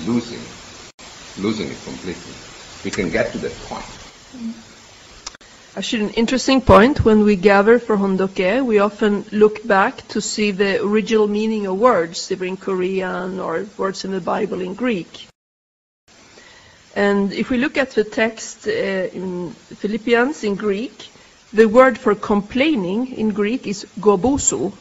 losing it completely. We can get to that point. Actually, an interesting point, when we gather for Hondoke, we often look back to see the original meaning of words, either in Korean or words in the Bible in Greek. And if we look at the text in Philippians in Greek, the word for complaining in Greek is gobusu.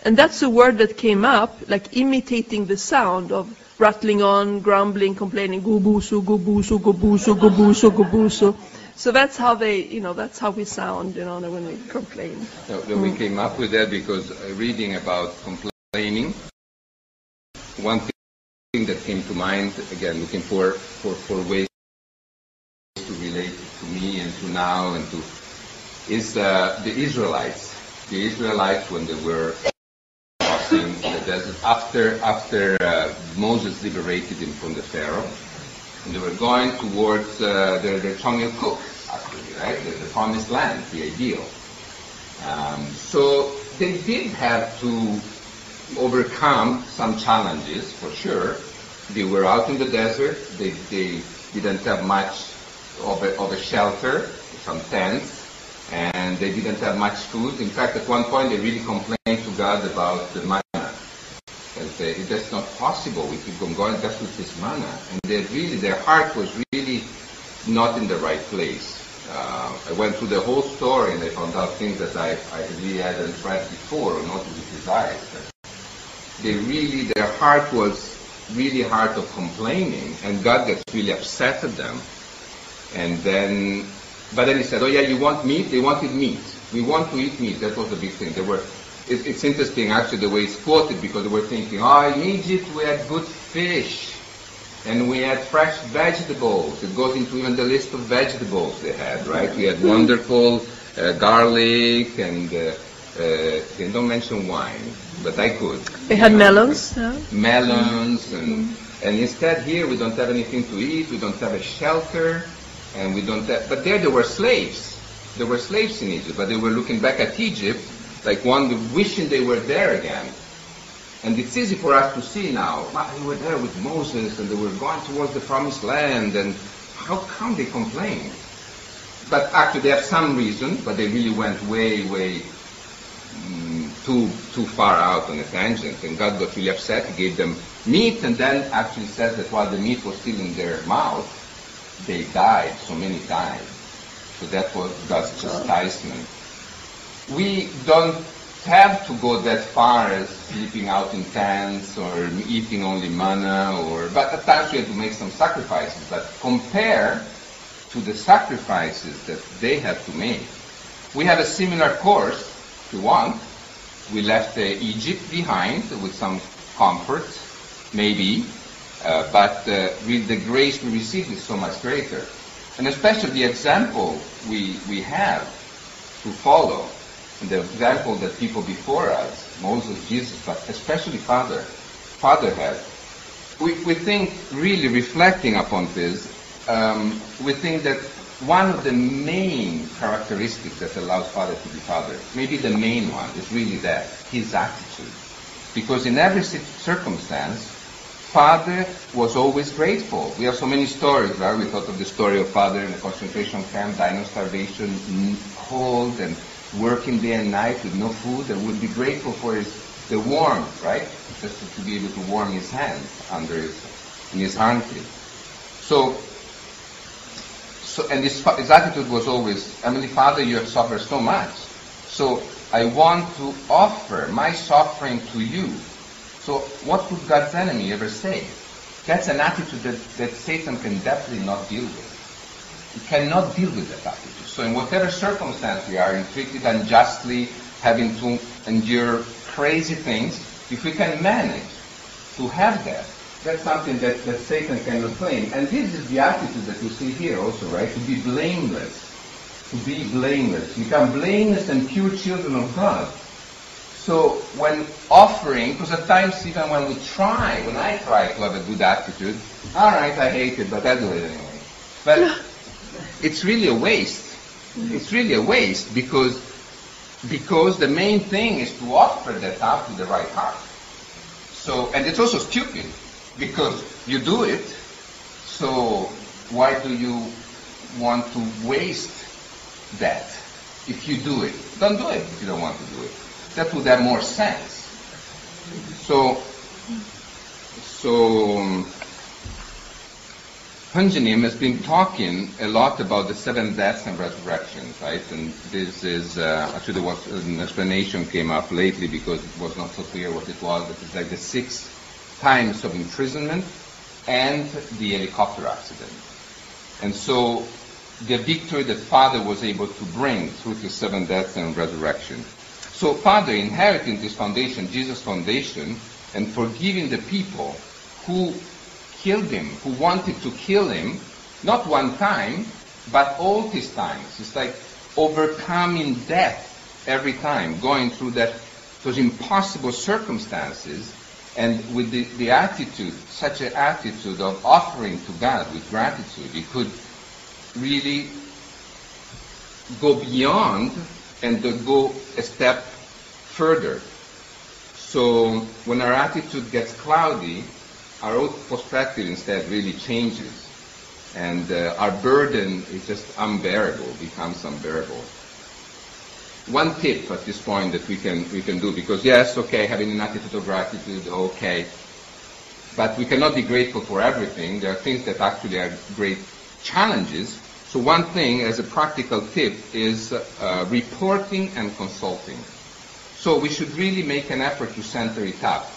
And that's a word that came up, like imitating the sound of rattling on, grumbling, complaining, gobusu, gobusu, gobusu, gobusu, gobusu. So that's how that's how we sound, when we complain. So we came up with that because reading about complaining, one thing that came to mind, again, looking for ways to relate to me and to now and to, is the Israelites. The Israelites, when they were crossing the desert, after Moses liberated them from the Pharaoh, and they were going towards their Chongyukuk, actually, right? The promised land, the ideal. So they did have to overcome some challenges, for sure. They were out in the desert. They didn't have much of a shelter, some tents, and they didn't have much food. In fact, at one point, they really complained to God about the manna. And say, that's not possible. We keep on going just with this manna. And their heart was really not in the right place. I went through the whole story and I found out things that I really hadn't read before or noted with his eyes. Their heart was really heart of complaining, and God gets really upset at them. But then he said, oh yeah, you want meat? They wanted meat. We want to eat meat. That was the big thing. It's interesting actually the way it's quoted, because they were thinking, in Egypt we had good fish and we had fresh vegetables. It goes into even the list of vegetables they had, right? We had wonderful garlic and they don't mention wine, but I could. They had melons. Melons and instead here we don't have anything to eat, we don't have a shelter, and we don't have, but there were slaves. There were slaves in Egypt, but they were looking back at Egypt like one wishing they were there again. And it's easy for us to see now, they were there with Moses and they were going towards the promised land, and how come they complain? But actually they have some reason, but they really went way too far out on a tangent, and God got really upset. He gave them meat, and then actually says that while the meat was still in their mouth, they died. So many died. So that was God's chastisement. We don't have to go that far as sleeping out in tents or eating only manna, but at times we have to make some sacrifices. But compare to the sacrifices that they had to make. We have a similar course, if you want. We left Egypt behind with some comforts, maybe, but with the grace we receive is so much greater. And especially the example we have to follow, and the example that people before us, Moses, Jesus, but especially Father had. We think, really reflecting upon this, we think that one of the main characteristics that allows Father to be Father, maybe the main one, is really that, his attitude. Because in every circumstance, Father was always grateful. We have so many stories, right? We thought of the story of Father in the concentration camp, dying of starvation, cold, and working day and night with no food, and would be grateful for the warmth, right? Just to be able to warm his hands in his armpit. And his attitude was always, Heavenly Father, you have suffered so much. So I want to offer my suffering to you. So what would God's enemy ever say? That's an attitude that Satan can definitely not deal with. He cannot deal with that attitude. So in whatever circumstance we are, treated unjustly, having to endure crazy things, if we can manage to have that, that's something that Satan cannot claim. And this is the attitude that you see here also, right? To be blameless. To be blameless. Become blameless and pure children of God. So when offering, because at times even when I try to have a good attitude, all right, I hate it, but I do it anyway. But it's really a waste. It's really a waste because the main thing is to offer that up with the right heart. So, and it's also stupid because you do it, so why do you want to waste that? If you do it, don't do it if you don't want to do it. That would have more sense. So Hunjanim has been talking a lot about the 7 deaths and resurrections, right? And this is, actually there was an explanation came up lately because it was not so clear what it was, but it's like the 6 times of imprisonment and the helicopter accident. And so the victory that Father was able to bring through the 7 deaths and resurrection. So Father inheriting this foundation, Jesus' foundation, and forgiving the people who killed him, who wanted to kill him, not one time, but all his times. It's like overcoming death every time, going through those impossible circumstances, and with the attitude, such an attitude of offering to God with gratitude, he could really go beyond and go a step further. So when our attitude gets cloudy, our whole perspective instead really changes, and our burden is just unbearable, becomes unbearable. One tip at this point that we can do, because yes, okay, having an attitude of gratitude, okay, but we cannot be grateful for everything. There are things that actually are great challenges. So one thing as a practical tip is reporting and consulting. So we should really make an effort to center it up.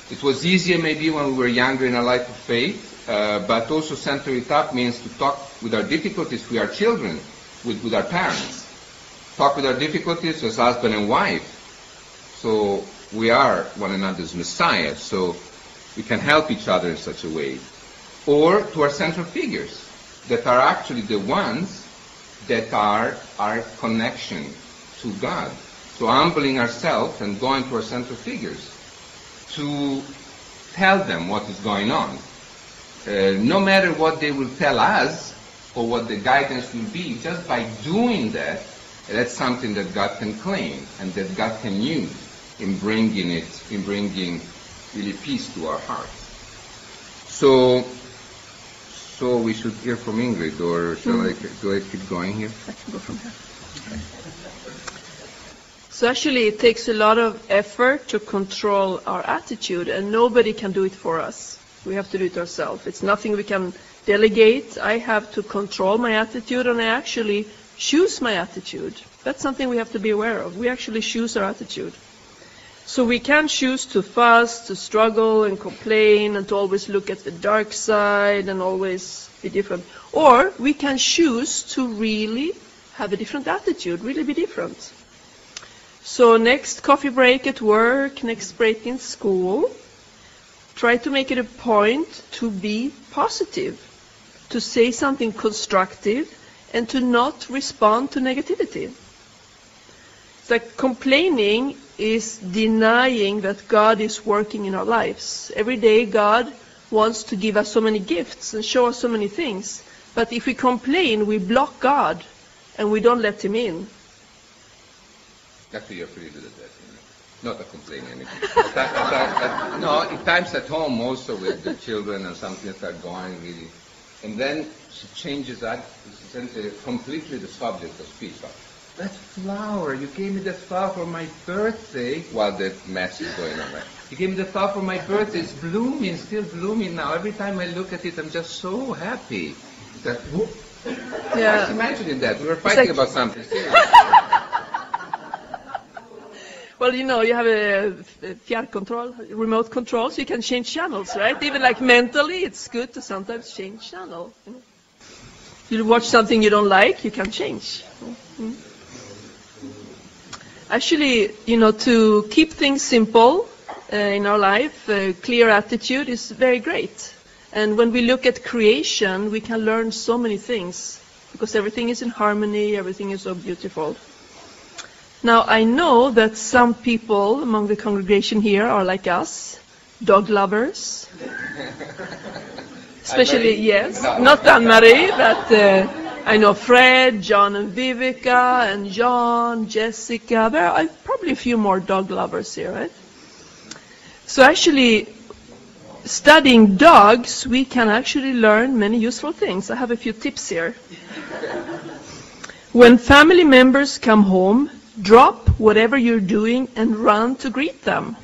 It was easier maybe when we were younger in our life of faith, but also center it up means to talk with our difficulties with our children, with our parents. Talk with our difficulties as husband and wife. So we are one another's Messiah, so we can help each other in such a way. Or to our central figures that are actually the ones that are our connection to God. So humbling ourselves and going to our central figures to tell them what is going on. No matter what they will tell us or what the guidance will be, just by doing that, that's something that God can claim and that God can use in bringing really peace to our hearts. So we should hear from Ingrid, or do I keep going here? I can go from here. Okay. So actually it takes a lot of effort to control our attitude, and nobody can do it for us. We have to do it ourselves. It's nothing we can delegate. I have to control my attitude, and I actually choose my attitude. That's something we have to be aware of. We actually choose our attitude. So we can choose to fuss, to struggle and complain, and to always look at the dark side and always be different. Or we can choose to really have a different attitude, really be different. So next coffee break at work, next break in school, try to make it a point to be positive, to say something constructive, and to not respond to negativity. It's like complaining is denying that God is working in our lives. Every day God wants to give us so many gifts and show us so many things. But if we complain, we block God and we don't let him in. Actually, you're pretty good at that. Not a complaining. No, at times at home also with the children and something that are going really. And then she changes completely the subject of speech. That flower, you gave me that flower for my birthday, while the mess is going on, right? You gave me the flower for my birthday, it's blooming, still blooming now. Every time I look at it, I'm just so happy. That, whoop. Yeah. Just imagining that. We were fighting about something. Well, you know, you have a fjärrkontroll, remote control, so you can change channels, right? Even like mentally, it's good to sometimes change channel. You watch something you don't like, you can change. Mm-hmm. Actually, you know, to keep things simple in our life, a clear attitude is very great. And when we look at creation, we can learn so many things because everything is in harmony, everything is so beautiful. Now, I know that some people among the congregation here are like us, dog lovers. Especially, yes, not Anne-Marie, but I know Fred, John and Vivica, and John, Jessica. There are probably a few more dog lovers here, right? So actually, studying dogs, we can actually learn many useful things. I have a few tips here. When family members come home, drop whatever you're doing and run to greet them.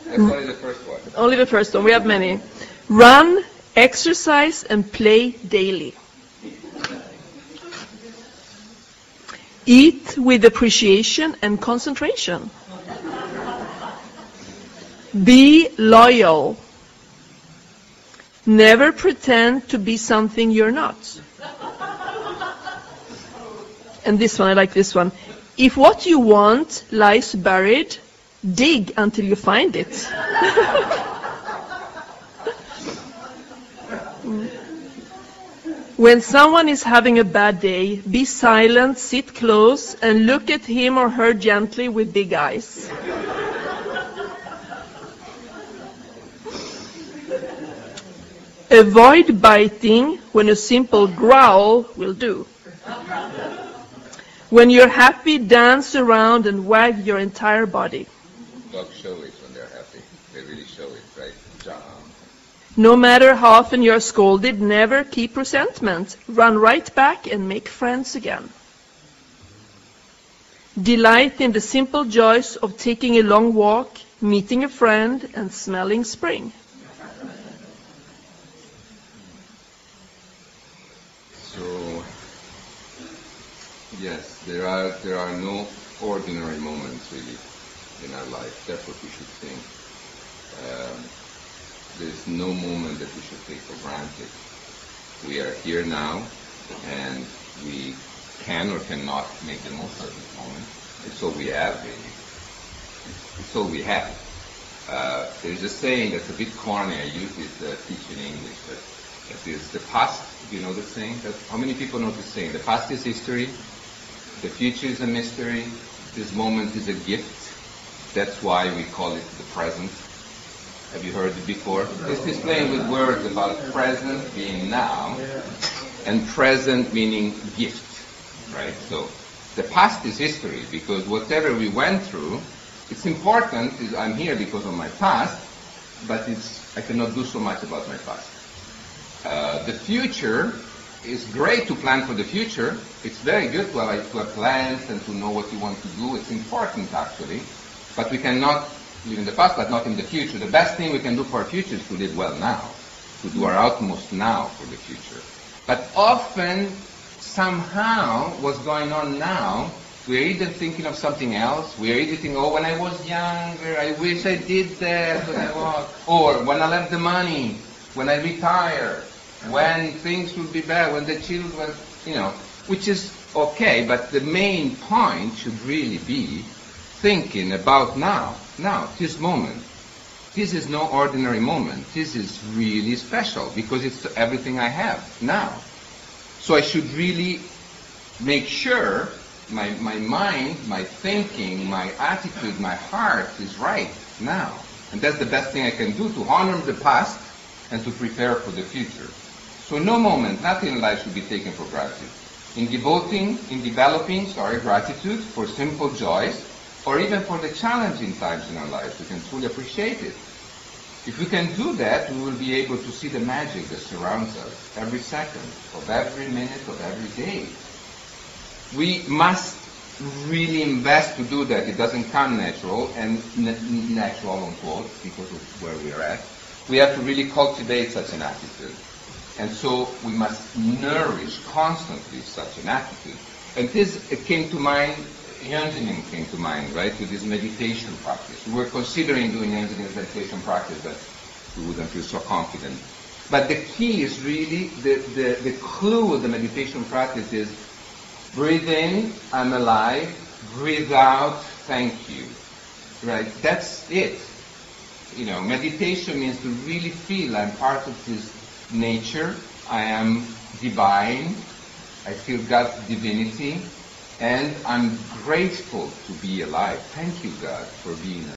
That's only the first one. Only the first one. We have many. Run, exercise, and play daily. Eat with appreciation and concentration. Be loyal. Never pretend to be something you're not. And this one, I like this one. If what you want lies buried, dig until you find it. When someone is having a bad day, be silent, sit close, and look at him or her gently with big eyes. Avoid biting when a simple growl will do. When you're happy, dance around and wag your entire body. Dogs show it when they're happy. They really show it, right? Jump. No matter how often you're scolded, never keep resentment. Run right back and make friends again. Delight in the simple joys of taking a long walk, meeting a friend, and smelling spring. So, yes, there are no ordinary moments really in our life. That's what we should think. There's no moment that we should take for granted. We are here now, and we can or cannot make the most of this moment. It's all we have, really. It's all we have. There's a saying that's a bit corny. I use it teaching English, but that is the past. Do you know the saying? How many people know the saying? The past is history. The future is a mystery. This moment is a gift. That's why we call it the present. Have you heard it before? This is playing with words about present being now and present meaning gift, right? So the past is history because whatever we went through, it's important. I'm here because of my past, but I cannot do so much about my past. The future is great to plan for the future. It's very good to have plans and to know what you want to do. It's important actually, but we cannot live in the past, but not in the future. The best thing we can do for our future is to live well now, to do our utmost now for the future. But often, somehow, what's going on now, we're either thinking of something else, we're either thinking, oh, when I was younger, I wish I did that when I was, or when I left the money, when I retire, when things will be bad, when the children, which is okay, but the main point should really be thinking about now, this moment. This is no ordinary moment. This is really special because it's everything I have now. So I should really make sure my mind, my thinking, my attitude, my heart is right now. And that's the best thing I can do to honor the past and to prepare for the future. So no moment, nothing in life should be taken for granted. In developing gratitude for simple joys, or even for the challenging times in our lives, we can truly appreciate it. If we can do that, we will be able to see the magic that surrounds us every second, of every minute, of every day. We must really invest to do that. It doesn't come natural, and natural on quote, because of where we are at. We have to really cultivate such an attitude. And so we must nourish constantly such an attitude. And this came to mind, Hyunjin came to mind, right, with this meditation practice. We were considering doing Hyunjin's meditation practice, but we wouldn't feel so confident. But the key is really, the clue of the meditation practice is, breathe in, I'm alive, breathe out, thank you. Right, that's it. Meditation means to really feel I'm part of this nature, I am divine, I feel God's divinity, and I'm grateful to be alive. Thank you, God, for being alive.